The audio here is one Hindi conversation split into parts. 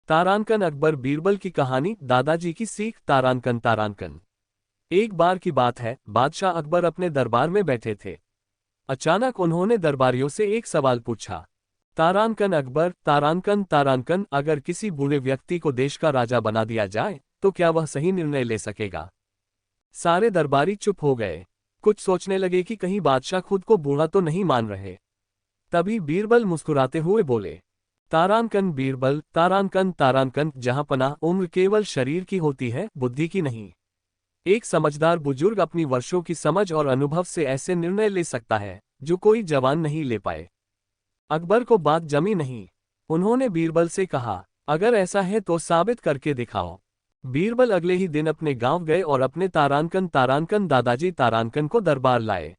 तारानकन अकबर बीरबल की कहानी, दादाजी की सीख। तारानकन तारानकन। एक बार की बात है, बादशाह अकबर अपने दरबार में बैठे थे। अचानक उन्होंने दरबारियों से एक सवाल पूछा। तारानकन अकबर, तारानकन तारानकन, अगर किसी बूढ़े व्यक्ति को देश का राजा बना दिया जाए तो क्या वह सही निर्णय ले सकेगा? सारे दरबारी चुप हो गए। कुछ सोचने लगे कि कहीं बादशाह खुद को बूढ़ा तो नहीं मान रहे। तभी बीरबल मुस्कुराते हुए बोले, तारानकन बीरबल, तारानकन तारानकन, जहांपनाह, उम्र केवल शरीर की होती है, बुद्धि की नहीं। एक समझदार बुजुर्ग अपनी वर्षों की समझ और अनुभव से ऐसे निर्णय ले सकता है जो कोई जवान नहीं ले पाए। अकबर को बात जमी नहीं। उन्होंने बीरबल से कहा, अगर ऐसा है तो साबित करके दिखाओ। बीरबल अगले ही दिन अपने गांव गए और अपने तारानकन तारानकन दादाजी तारानकन को दरबार लाए।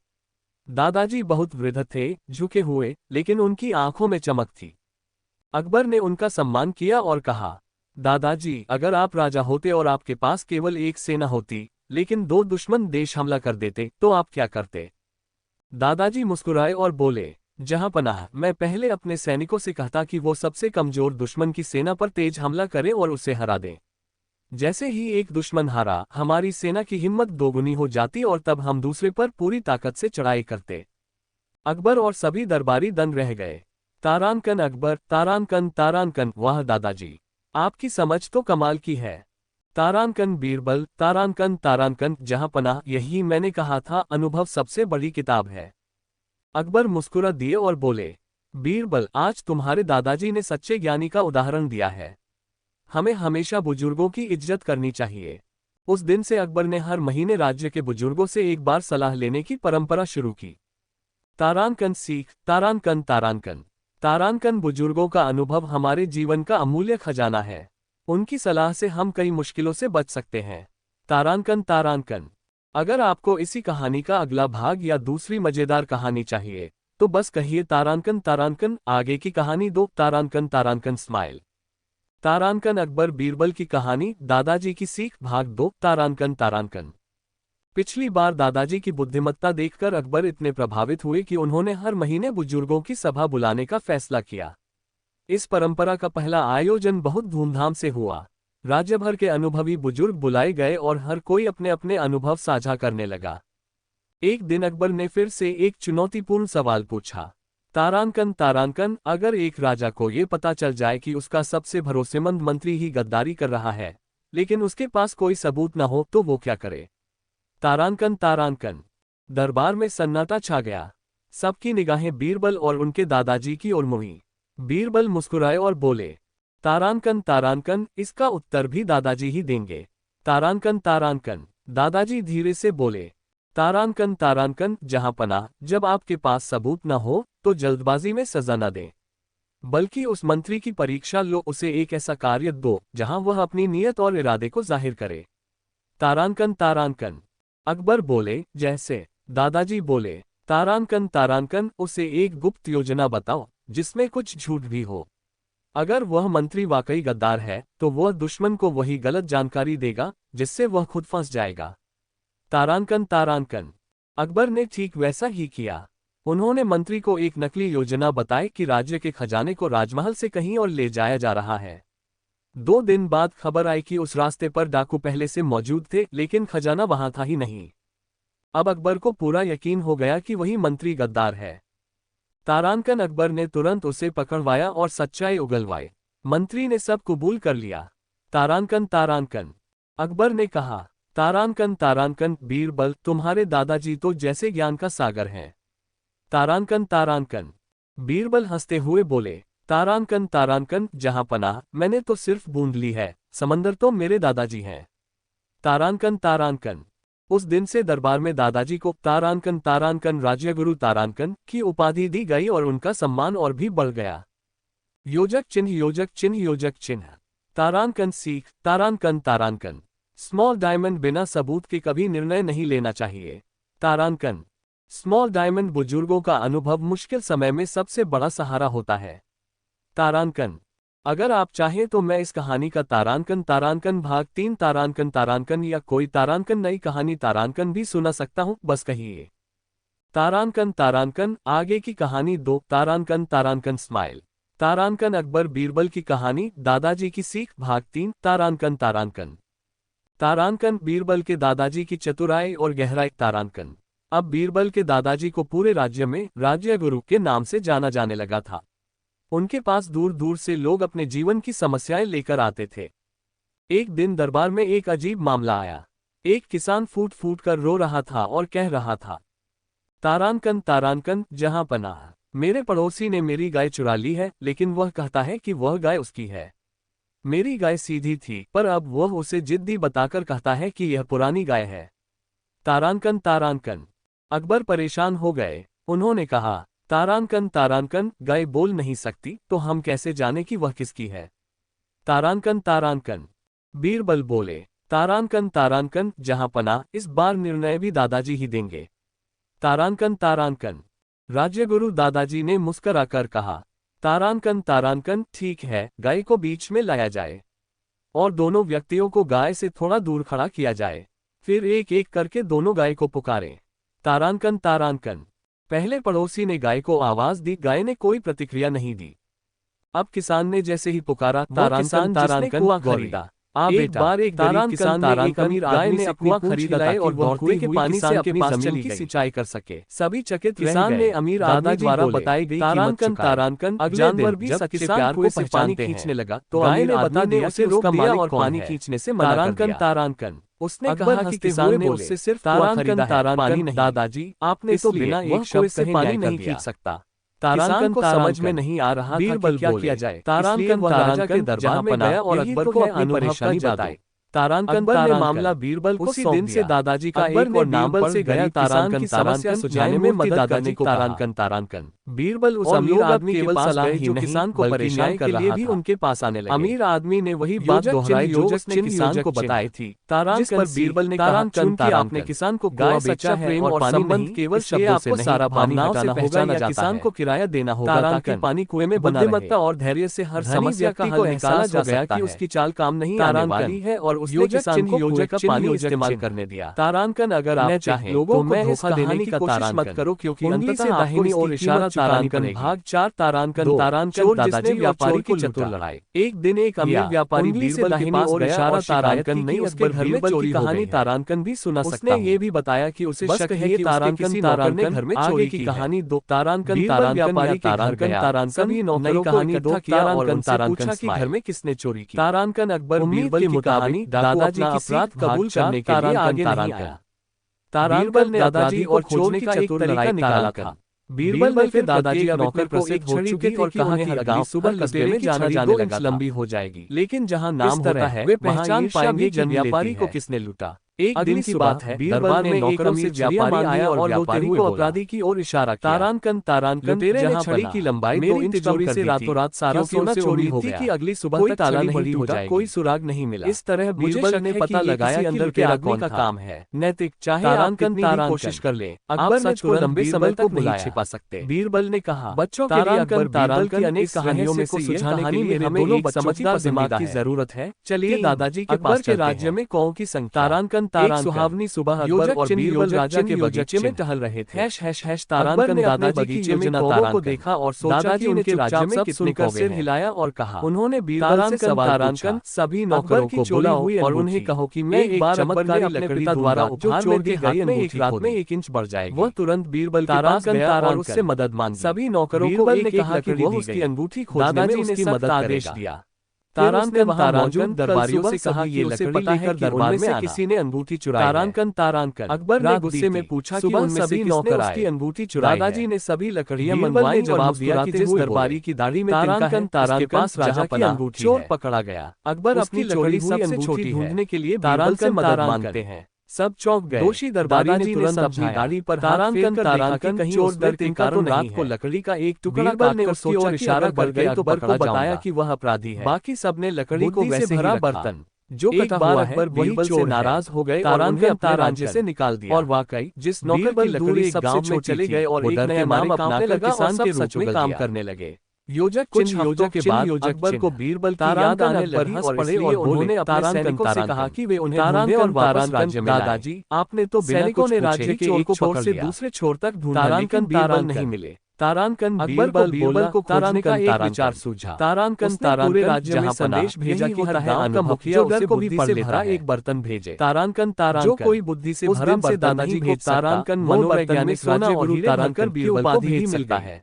दादाजी बहुत वृद्ध थे, झुके हुए, लेकिन उनकी आंखों में चमक थी। अकबर ने उनका सम्मान किया और कहा, दादाजी, अगर आप राजा होते और आपके पास केवल एक सेना होती, लेकिन दो दुश्मन देश हमला कर देते, तो आप क्या करते? दादाजी मुस्कुराए और बोले, जहांपनाह, मैं पहले अपने सैनिकों से कहता कि वो सबसे कमजोर दुश्मन की सेना पर तेज हमला करें और उसे हरा दें। जैसे ही एक दुश्मन हारा, हमारी सेना की हिम्मत दोगुनी हो जाती और तब हम दूसरे पर पूरी ताकत से चढ़ाई करते। अकबर और सभी दरबारी दंग रह गए। तारानकन अकबर, तारानकन तारानकन, वाह दादाजी, आपकी समझ तो कमाल की है। तारानकन बीरबल, तारानकन तारानकन, जहांपनाह, यही मैंने कहा था, अनुभव सबसे बड़ी किताब है। अकबर मुस्कुरा दिए और बोले, बीरबल, आज तुम्हारे दादाजी ने सच्चे ज्ञानी का उदाहरण दिया है। हमें हमेशा बुजुर्गों की इज्जत करनी चाहिए। उस दिन से अकबर ने हर महीने राज्य के बुजुर्गों से एक बार सलाह लेने की परंपरा शुरू की। तारानकन सीख। तारानकन तारानकन। तारानकन बुजुर्गों का अनुभव हमारे जीवन का अमूल्य खजाना है। उनकी सलाह से हम कई मुश्किलों से बच सकते हैं। तारानकन तारानकन। अगर आपको इसी कहानी का अगला भाग या दूसरी मजेदार कहानी चाहिए तो बस कहिए तारानकन तारानकन, आगे की कहानी दो। तारानकन तारानकन स्माइल। तारानकन अकबर बीरबल की कहानी, दादाजी की सीख, भाग 2। तारानकन तारानकन। पिछली बार दादाजी की बुद्धिमत्ता देखकर अकबर इतने प्रभावित हुए कि उन्होंने हर महीने बुजुर्गों की सभा बुलाने का फैसला किया। इस परंपरा का पहला आयोजन बहुत धूमधाम से हुआ। राज्य भर के अनुभवी बुजुर्ग बुलाए गए और हर कोई अपने अपने अनुभव साझा करने लगा। एक दिन अकबर ने फिर से एक चुनौतीपूर्ण सवाल पूछा, तारानकन तारानकन, अगर एक राजा को ये पता चल जाए कि उसका सबसे भरोसेमंद मंत्री ही गद्दारी कर रहा है, लेकिन उसके पास कोई सबूत न हो, तो वो क्या करे? तारानकन तारानकन। दरबार में सन्नाटा छा गया। सबकी निगाहें बीरबल और उनके दादाजी की ओर मुड़ी। बीरबल मुस्कुराए और बोले, तारानकन तारानकन, इसका उत्तर भी दादाजी ही देंगे। तारानकन तारानकन। दादाजी धीरे से बोले, तारानकन तारानकन, जहांपनाह, जब आपके पास सबूत न हो तो जल्दबाजी में सजा न दें, बल्कि उस मंत्री की परीक्षा लो, उसे एक ऐसा कार्य दो जहां वह अपनी नीयत और इरादे को जाहिर करे। तारानकन तारानकन। अकबर बोले, जैसे? दादाजी बोले, तारानकन तारानकन, उसे एक गुप्त योजना बताओ जिसमें कुछ झूठ भी हो। अगर वह मंत्री वाकई गद्दार है तो वह दुश्मन को वही गलत जानकारी देगा जिससे वह खुद फंस जाएगा। तारानकन तारानकन। अकबर ने ठीक वैसा ही किया। उन्होंने मंत्री को एक नकली योजना बताई कि राज्य के खजाने को राजमहल से कहीं और ले जाया जा रहा है। 2 दिन बाद खबर आई कि उस रास्ते पर डाकू पहले से मौजूद थे, लेकिन खजाना वहां था ही नहीं। अब अकबर को पूरा यकीन हो गया कि वही मंत्री गद्दार है। तारानकन अकबर ने तुरंत उसे पकड़वाया और सच्चाई उगलवाई। मंत्री ने सब कबूल कर लिया। तारानकन तारानकन। अकबर ने कहा, तारानकन तारानकन, बीरबल, तुम्हारे दादाजी तो जैसे ज्ञान का सागर हैं। तारानकन तारानकन। बीरबल हंसते हुए बोले, तारानकन तारानकन, जहांपनाह, मैंने तो सिर्फ बूंद ली है, समंदर तो मेरे दादाजी हैं। तारानकन तारानकन। उस दिन से दरबार में दादाजी को तारानकन तारानकन, राज्यगुरु तारानकन की उपाधि दी गई और उनका सम्मान और भी बढ़ गया। योजक चिन्ह, योजक चिन्ह, योजक चिन्ह। तारानकन सीख। तारानकन तारानकन। स्मॉल डायमंड, बिना सबूत के कभी निर्णय नहीं लेना चाहिए। तारानकन। स्मॉल डायमंड, बुजुर्गों का अनुभव मुश्किल समय में सबसे बड़ा सहारा होता है। तारानकन। अगर आप चाहें तो मैं इस कहानी का तारानकन तारानकन भाग 3, तारानकन तारानकन, या कोई तारानकन नई कहानी तारानकन भी सुना सकता हूं, बस कहिए। तारानकन तारानकन, आगे की कहानी 2, तारानकन तारानकन स्माइल। तारांकन अकबर बीरबल की कहानी दादाजी की सीख भाग 3 तारांकन तारांकन। तारांकन बीरबल के दादाजी की चतुराई और गहराई। तारांकन अब बीरबल के दादाजी को पूरे राज्य में राज्य गुरु के नाम से जाना जाने लगा था। उनके पास दूर दूर से लोग अपने जीवन की समस्याएं लेकर आते थे। एक दिन दरबार में एक अजीब मामला आया। एक किसान फूट फूट कर रो रहा था और कह रहा था, तारांकन तारांकन जहां पनाह, मेरे पड़ोसी ने मेरी गाय चुरा ली है, लेकिन वह कहता है कि वह गाय उसकी है। मेरी गाय सीधी थी, पर अब वह उसे जिद्दी बताकर कहता है कि यह पुरानी गाय है। तारांकन तारांकन अकबर परेशान हो गए। उन्होंने कहा, तारांकन तारांकन गाय बोल नहीं सकती तो हम कैसे जाने कि वह किसकी है। तारांकन तारांकन बीरबल बोले, तारांकन तारांकन जहां पना, इस बार निर्णय भी दादाजी ही देंगे। तारांकन तारांकन राज्यगुरु दादाजी ने मुस्कराकर कहा, तारांकन तारांकन ठीक है, गाय को बीच में लाया जाए और दोनों व्यक्तियों को गाय से थोड़ा दूर खड़ा किया जाए। फिर एक एक करके दोनों गाय को पुकारें। तारांकन तारांकन पहले पड़ोसी ने गाय को आवाज दी। गाय ने कोई प्रतिक्रिया नहीं दी। अब किसान ने जैसे ही पुकारा, तारांकन तारांकन कुआं खरीदा। एक बार एक गरीब किसान तारांकन अमीर गाय ने कुआं खरीदा और वह कुएं के पानी से अपनी जमीन की सिंचाई कर सके। सभी चकित किसान ने अमीर आदमी द्वारा बताई गई तारांकन तारांकन जानवर भी सच्चे प्यार को से पानी खींचने लगा, तो गाय ने बता दिया उसे रोक दिया और पानी खींचने से मना कर दिया। तारांकन उसने कहा कि किसान ने उससे सिर्फ तारांकन तारांकन नहीं, दादाजी आपने तो बिना एक शब्द से पानी नहीं खींच सकता। तारांकन को समझ में नहीं आ रहा था कि क्या किया जाए। तारांकन राजा के दरबार में गया और अकबर को अपनी परेशानी बताई। तारांकन ने मामला बीरबल को उसी दिन से दादाजी का एक और नाम पड़ गया, तारांकन तारांकन सुझाने में मदद करने को तारांकन तारांकन। बीरबल उस अमीर आदमी के पास सलाह ही नहीं, किसान को परेशान के लिए भी उनके पास आने लगे। अमीर आदमी ने वही बात दोहराई जो उसने किसान को बताई थी। तारांकन पर बीरबल ने तारांकन कि आपने किसान को गाय सच्चा प्रेम और संबंध केवल शब्दों से नहीं, सारा भावनाओं से पहचाना जाता है। किसान को किराया देना होगा ताकि पानी कुएं में बना रहे। बुद्धिमत्ता और धैर्य से हर समस्या का हल निकाला जा सकता है कि उसकी चाल काम नहीं आने वाली है और उसने किसान को योजक का पानी इस्तेमाल करने दिया। तारांकन अगर आप चाहें तो मैं धोखा देने की कोशिश मत करो, क्योंकि अंततः दाहिनी और इशारा तारांकन भाग 4 तारांकन तारांकन दादाजी व्यापारी की चतुर लड़ाई। एक दिन एक अमीर व्यापारी बीरबल के पास और इशारा तारांकन नहीं, उसके घर में चोरी कहानी तारांकन भी सुना सकता। उसने ये भी बताया कि उसे शक है कि तारांकन तारांकन घर में चोरी की कहानी। दो तारांकन व्यापारी के घर गया। तारांकन ही नौकरों कहानी इकट्ठा किया और उनसे पूछा कि घर में किसने चोरी की। तारांकन अकबर बीरबल की मुताबिक दादाजी की अपराध कबूल करने के लिए आगे नहीं आया। तारांकन ने दादाजी और खोजने का एक तरीका निकाला था। बीरबल ने फिर दादाजी अब नौकर प्रसिद्ध हो चुके और कहा कि हर गांव सुबह कस्बे में जाना जाने लगा लंबी हो जाएगी, लेकिन जहां नाम होता है वे पहचान पाएंगे कि व्यापारी को किसने लूटा। एक दिन की बात है, दरबार में एक अमीर व्यापारी आया और व्यापारी को अपराधी की ओर इशारा किया। तारांकन तारांकन जहां छड़ी की लंबाई 2 इंच चोरी से रातों रात सारा सोना चोरी हो गया कि अगली सुबह तक ताला नहीं टूटा, कोई सुराग नहीं मिला। इस तरह बीरबल ने पता लगाया कि अंदर के आदमी का काम है नैतिक, चाहे तारांकन तारांकन कोशिश कर ले, अकबर सच को लंबे समय तक नहीं छिपा सकते। बीरबल ने कहा, बच्चों के लिए अकबर तारांकन की अनेक कहानियों में से सुझाने के लिए हमें एक समझदार दिमाग की जरूरत है। चलिए दादाजी के पास के राज्य में कौओं की संख्या। तारांकन तारांकन सुहावनी सुबह अकबर और बीरबल राजा के बगीचे में टहल रहे थे। तारांकन ने अपने बगीचे में कौओं को देखा और सोचा कि उनके राज्य में किसने कौवे सिर हिलाया और कहा। उन्होंने बीरबल से सवाल पूछा। सभी नौकरों को बुलाओ और उन्हें कहो कि मैं एक बार चमत्कारी लकड़ी द्वारा उपहार चोर के हाथ में एक रात में 1 इंच बढ़ जाएगी। वह तुरंत बीरबल के पास गया और उससे मदद मांगी। सभी नौकरों को एक एक लकड़ी दी गई। अंगूठी खोजने में उसकी मदद आदेश दिया। तारांकन मौजूद दरबारियों से कहा ये लकड़ी लेकर दरबार में किसी ने अंगूठी चुराई। तारांकन तारांकन अकबर ने गुस्से में पूछा कि उनमें से नौकर उसकी अंगूठी चुराई। दादाजी ने सभी लकड़ियां मंगवाई। जवाब दिया कि जिस दरबारी की दाढ़ी में तारांकन तारांकन पास राजा की अंगूठी चोर पकड़ा गया। अकबर अपनी लकड़ी सबसे छोटी ढूंढने के लिए तारांकन मदद मांगते हैं। सब चौंक गए। दोषी दरबारी ने तुरंत अपनी दाढ़ी पर तारांकन तारांकन कहीं उस डर के कारण रात को लकड़ी का एक टुकड़ा काटने उसकी ओर इशारा कर गए तो अकबर को बताया कि वह अपराधी है। बाकी सबने लकड़ी को वैसे भरा बर्तन जो कटा हुआ है बीरबल से नाराज हो गए। तारांकन तारांकन से निकाल दिया और वाकई जिस नौकर की लकड़ी गांव में चले गए और एक नया नाम अपनाकर किसान के रूप में काम करने लगे। योजक कुछ योजक के बाद अकबर को बीरबल की याद आने लगी और पड़े और उन्होंने अपने सैनिकों से कहा कि वे उन्हें तारांकन वापस राज्य में दादाजी आपने तो सैनिकों ने राज्य के एक छोर से दूसरे छोर तक ढूंढा लेकिन बीरबल नहीं मिले। तारानकन अकबर को बीरबल को खोजने का एक विचार सूझा। तारानकन पूरे राज्य में संदेश भेजा कि हर गांव का मुखिया डर उसे को भी बुद्धि पढ़ से लेता भरा है। एक बर्तन भेजे। तारानकन जो कोई बुद्धि से उस भरा दिन से बर्तन दादाजी नहीं को भेज सकता, तारानकन वो बर्तन में मनोवैज्ञानिक सोना और राज्यगुरु हीरे तारानकन भरकर की बीरबल को उपाधि भेज भी मिल सकता गई। है।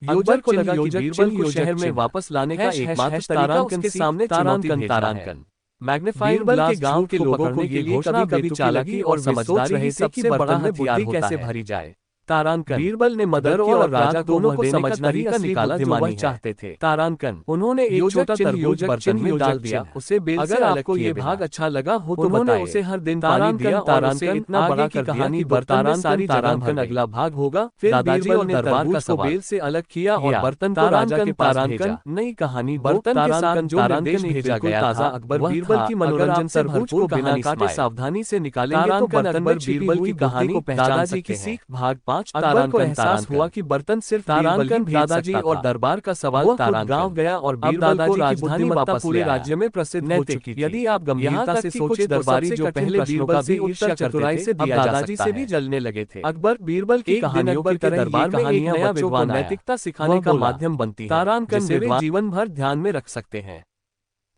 अकबर को लगा कि योजक बीरबल चिन्ह को शहर में चिन्ह वापस लाने का हैश एकमात्र हैश तरीका तारानकन उसके से सामने चुनौती तारानकन भेजना है। तारानकन मैग्नीफाइंग बीरबल के ग्लास गांव झूठ के को लोगों पकड़ने को के ये लिए घोषणा कभी-कभी बेतुकी चालाकी लगी और और समझदारी समझदारी ही ही सबसे सबसे बड़ा बड़ा हथियार हथियार होता कैसे है। भरी जाए। तारानकन बीरबल ने मदद डर की और और राजा राजा को दोनों वह को देने का समझना ही तरीका असली निकाला जो बुद्धिमानी वह है। चाहते थे। तारानकन उन्होंने एक योजक छोटा चिन्ह तरबूज योजक बर्तन चिन्ह में डाल योजक दिया, चिन्ह उसे बेल से अगर अलग आपको किए ये बिना। भाग अच्छा लगा हो तो उन्होंने बताइए। उसे हर दिन पानी तारानकन दिया और उसे तारानकन इतना बड़ा आगे की कर दिया कहानी कि बर्तन में तारानकन सारी जगह तारानकन भर गई। अगला भाग होगा। फिर दादाजी बीरबल और ने दरबार का तरबूज को सवाल बेल से अलग किया और किया। बर्तन को राजा के पास तारानकन भेजा। नई कहानी बर्तन के साथ जो तारानकन निर्देश एक भेजा बिल्कुल गया ताजा था, अकबर वह बीरबल था, की अगर मनोरंजन आप से तरबूज भरपूर को बिना कहानी काटे सुनाए। सावधानी से निकालेंगे तो तारानकन बर्तन में अकबर छिपी बीरबल हुई की बुद्धि कहानी को पहचान दादाजी सकते की हैं। सीख भाग 5 अकबर को एहसास हुआ कि बर्तन सिर्फ बीरबल ही भेज दादाजी सकता और था। दरबार का सवाल वह खुद तारानकन गांव गया और अब बीरबल को दादाजी की राजधानी बुद्धिमत्ता वापस पूरे ले आया। राज्य में प्रसिद्ध हो नैतिक चुकी थी। यदि आप गंभीरता से सोचे कुछ दरबारी सबसे जो कठिन पहले प्रश्नों बीरबल का से भी ईर्ष्या उत्तर चतुराई करते से थे, दिया अब जा दादाजी सकता से है। भी जलने लगे थे। अकबर बीरबल की एक दिन कहानियों अकबर की के तरह दरबार ये में एक कहानियां नया बच्चों को विद्वान आया। नैतिकता सिखाने वह का बोला, माध्यम बनती है, तारानकन जिसे वे विद्वान जीवन भर ध्यान में रख सकते हैं।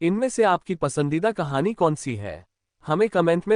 इनमें से आपकी पसंदीदा कहानी कौन सी है? हमें कमेंट में